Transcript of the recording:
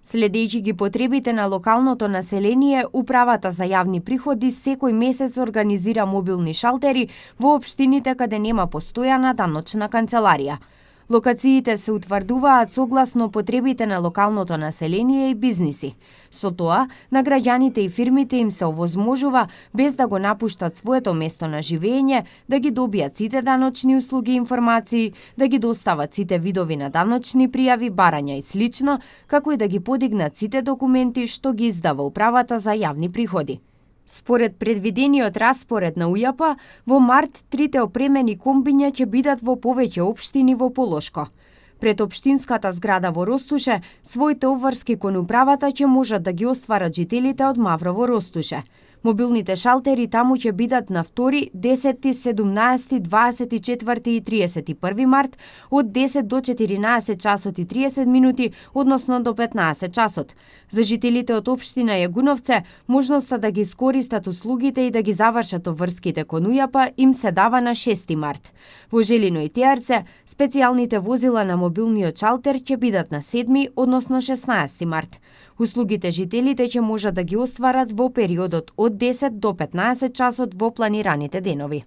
Следејќи ги потребите на локалното население, Управата за јавни приходи секој месец организира мобилни шалтери во општините каде нема постојана даночна канцеларија. Локациите се утврдуваат согласно потребите на локалното население и бизниси. Со тоа, на граѓаните и фирмите им се овозможува, без да го напуштат своето место на живење, да ги добијат сите даночни услуги и информации, да ги достават сите видови на даночни пријави, барања и слично, како и да ги подигнат сите документи што ги издава Управата за јавни приходи. Според предвидениот распоред на УЈП, во март трите опремени комбиња ќе бидат во повеќе општини во Полошко. Пред општинската зграда во Ростуше, своите обврски кон управата ќе можат да ги остварат жителите од Маврово Ростуше. Мобилните шалтери таму ќе бидат на 2, 10, 17, 24 и 31 март од 10 до 14 часот и 30 минути, односно до 15 часот. За жителите од општина Јагуновце, можноста да ги искористат услугите и да ги завршат обврските кон УЈП им се дава на 6 март. Во Желино и Теарце, специјалните возила на мобилниот шалтер ќе бидат на 7, односно 16 март. Услугите жителите ќе можат да ги остварат во периодот од 10 до 15 часот во планираните денови.